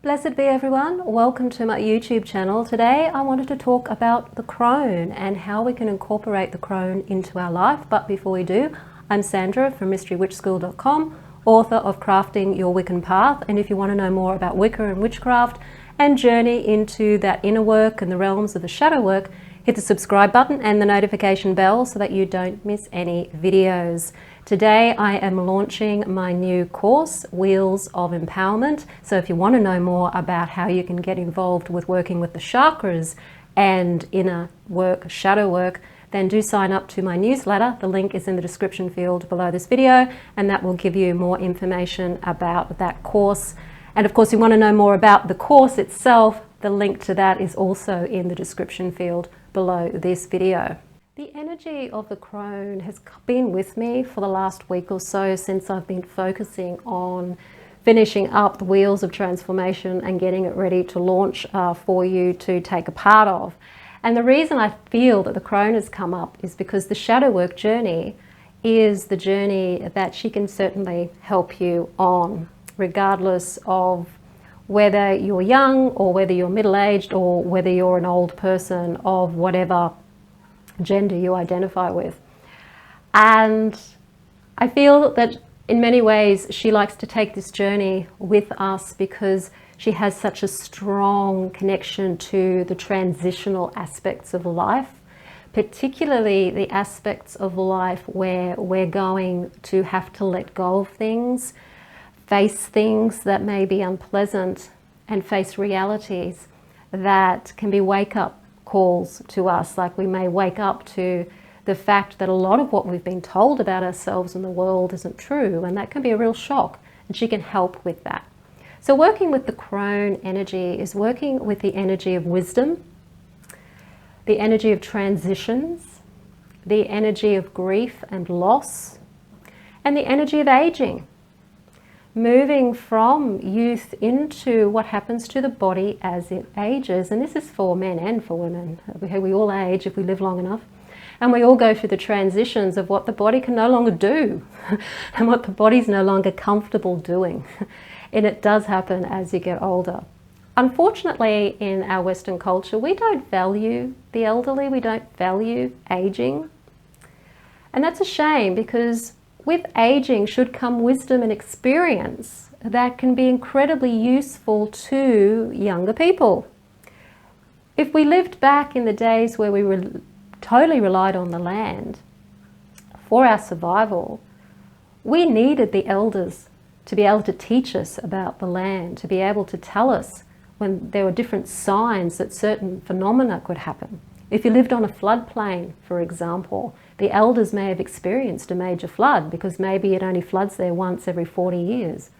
Blessed be everyone. Welcome to my YouTube channel. Today I wanted to talk about the crone and how we can incorporate the crone into our life. But before we do, I'm Sandra from mysterywitchschool.com, author of Crafting Your Wiccan Path. And if you want to know more about Wicca and witchcraft and journey into that inner work and the realms of the shadow work, hit the subscribe button and the notification bell so that you don't miss any videos. Today I am launching my new course, Wheels of Empowerment. So if you want to know more about how you can get involved with working with the chakras and inner work, shadow work, then do sign up to my newsletter. The link is in the description field below this video, and that will give you more information about that course. And of course, if you want to know more about the course itself, the link to that is also in the description field below this video. The energy of the crone has been with me for the last week or so since I've been focusing on finishing up the Wheels of Transformation and getting it ready to launch for you to take a part of. And the reason I feel that the crone has come up is because the shadow work journey is the journey that she can certainly help you on, regardless of whether you're young or whether you're middle-aged or whether you're an old person of whatever gender you identify with. And I feel that in many ways she likes to take this journey with us because she has such a strong connection to the transitional aspects of life, particularly the aspects of life where we're going to have to let go of things, face things that may be unpleasant, and face realities that can be wake-up calls to us. Like we may wake up to the fact that a lot of what we've been told about ourselves and the world isn't true, and that can be a real shock, and she can help with that. So working with the crone energy is working with the energy of wisdom, the energy of transitions, the energy of grief and loss, and the energy of aging. Moving from youth into what happens to the body as it ages. And this is for men and for women. We all age if we live long enough. And we all go through the transitions of what the body can no longer do and what the body's no longer comfortable doing. And it does happen as you get older. Unfortunately, in our Western culture, we don't value the elderly. We don't value aging. And that's a shame, because with aging should come wisdom and experience that can be incredibly useful to younger people. If we lived back in the days where we were totally relied on the land for our survival, we needed the elders to be able to teach us about the land, to be able to tell us when there were different signs that certain phenomena could happen. If you lived on a floodplain, for example, the elders may have experienced a major flood because maybe it only floods there once every 40 years.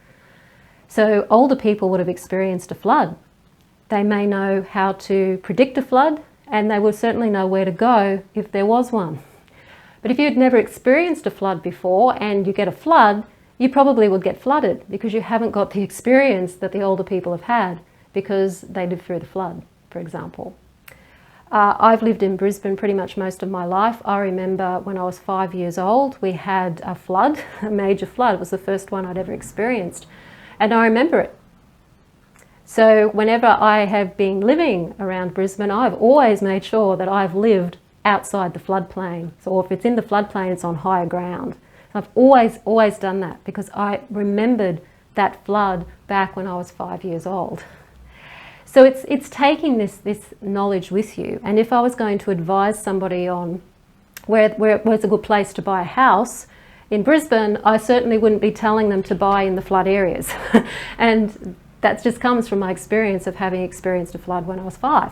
So older people would have experienced a flood. They may know how to predict a flood, and they would certainly know where to go if there was one. But if you'd never experienced a flood before and you get a flood, you probably would get flooded because you haven't got the experience that the older people have had because they lived through the flood, for example. I've lived in Brisbane pretty much most of my life. I remember when I was 5 years old, we had a flood, a major flood. It was the first one I'd ever experienced, and I remember it. So whenever I have been living around Brisbane, I've always made sure that I've lived outside the floodplain. So if it's in the floodplain, it's on higher ground. I've always done that because I remembered that flood back when I was 5 years old. So it's taking this knowledge with you. And if I was going to advise somebody on where's a good place to buy a house in Brisbane, I certainly wouldn't be telling them to buy in the flood areas. And that just comes from my experience of having experienced a flood when I was 5.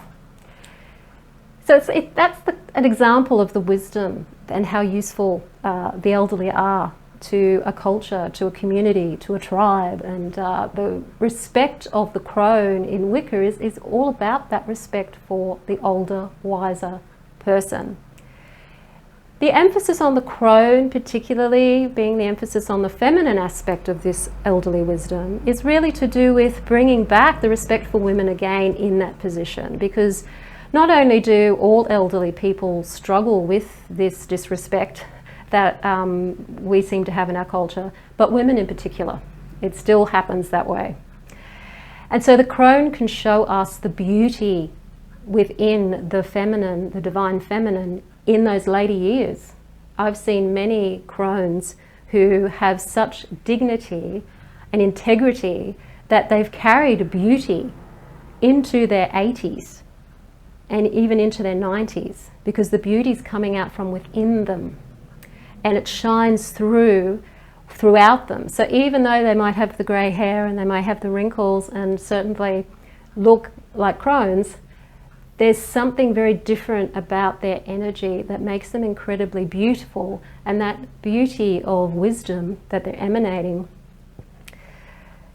So that's an example of the wisdom and how useful the elderly are to a culture, to a community, to a tribe. And the respect of the crone in Wicca is all about that respect for the older, wiser person. The emphasis on the crone, particularly being the emphasis on the feminine aspect of this elderly wisdom, is really to do with bringing back the respect for women again in that position, because not only do all elderly people struggle with this disrespect that we seem to have in our culture, but women in particular. It still happens that way. And so the crone can show us the beauty within the feminine, the divine feminine, in those later years. I've seen many crones who have such dignity and integrity that they've carried beauty into their 80s and even into their 90s, because the beauty's coming out from within them and it shines throughout them. So even though they might have the grey hair and they might have the wrinkles and certainly look like crones, there's something very different about their energy that makes them incredibly beautiful, and that beauty of wisdom that they're emanating,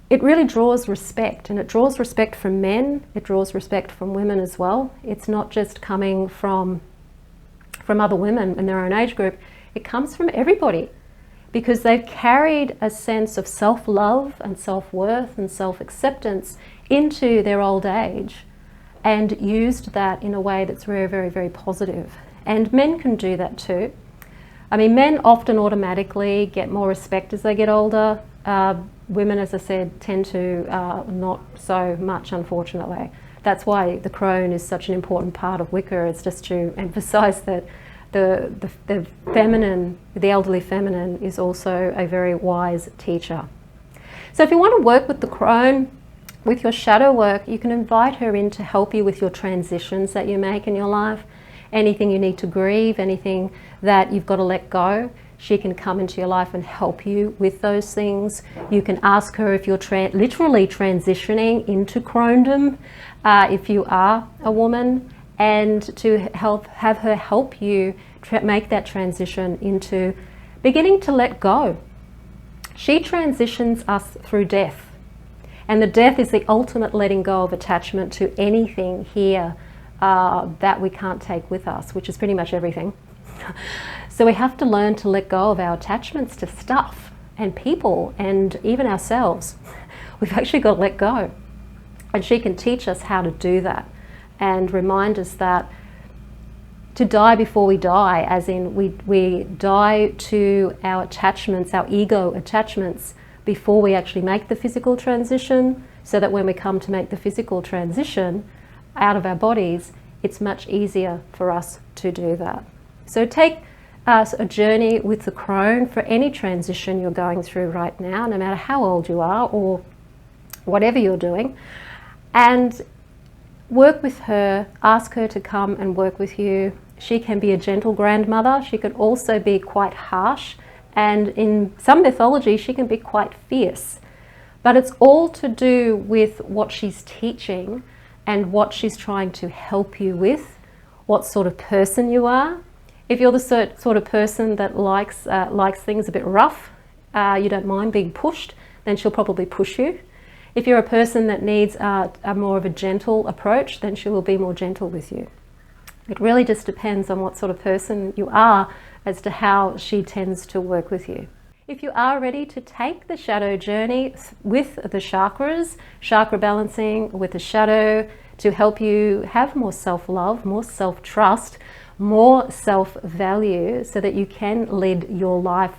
it really draws respect, and it draws respect from men, it draws respect from women as well. It's not just coming from other women in their own age group, it comes from everybody, because they've carried a sense of self-love and self-worth and self-acceptance into their old age and used that in a way that's very, very, very positive. And men can do that too. I mean, men often automatically get more respect as they get older. Women, as I said, tend to not so much, unfortunately. That's why the crone is such an important part of Wicca. It's just to emphasize that the feminine, the elderly feminine, is also a very wise teacher. So if you want to work with the crone, with your shadow work, you can invite her in to help you with your transitions that you make in your life. Anything you need to grieve, anything that you've got to let go, she can come into your life and help you with those things. You can ask her if you're literally transitioning into cronedom, if you are a woman, and to have her help you make that transition into beginning to let go. She transitions us through death. And the death is the ultimate letting go of attachment to anything here that we can't take with us, which is pretty much everything. So we have to learn to let go of our attachments to stuff and people and even ourselves. We've actually got to let go. And she can teach us how to do that and remind us that to die before we die, as in we die to our attachments, our ego attachments, before we actually make the physical transition, so that when we come to make the physical transition out of our bodies, it's much easier for us to do that. So take a journey with the crone for any transition you're going through right now, no matter how old you are or whatever you're doing, and work with her, ask her to come and work with you. She can be a gentle grandmother. She can also be quite harsh. And in some mythology, she can be quite fierce. But it's all to do with what she's teaching and what she's trying to help you with, what sort of person you are. If you're the sort of person that likes things a bit rough, you don't mind being pushed, then she'll probably push you. If you're a person that needs a more of a gentle approach, then she will be more gentle with you. It really just depends on what sort of person you are as to how she tends to work with you. If you are ready to take the shadow journey with the chakras, chakra balancing with the shadow to help you have more self-love, more self-trust, more self-value, so that you can live your life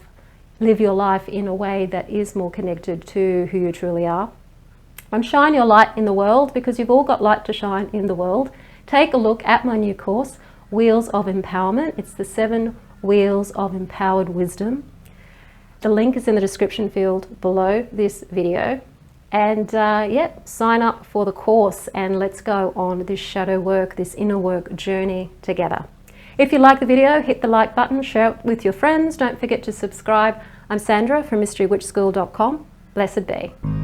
in a way that is more connected to who you truly are. And shine your light in the world, because you've all got light to shine in the world. Take a look at my new course, Wheels of Empowerment. It's the 7 Wheels of Empowered Wisdom. The link is in the description field below this video. And sign up for the course and let's go on this shadow work, this inner work journey together. If you like the video, hit the like button, share it with your friends. Don't forget to subscribe. I'm Sandra from MysteryWitchSchool.com. Blessed be.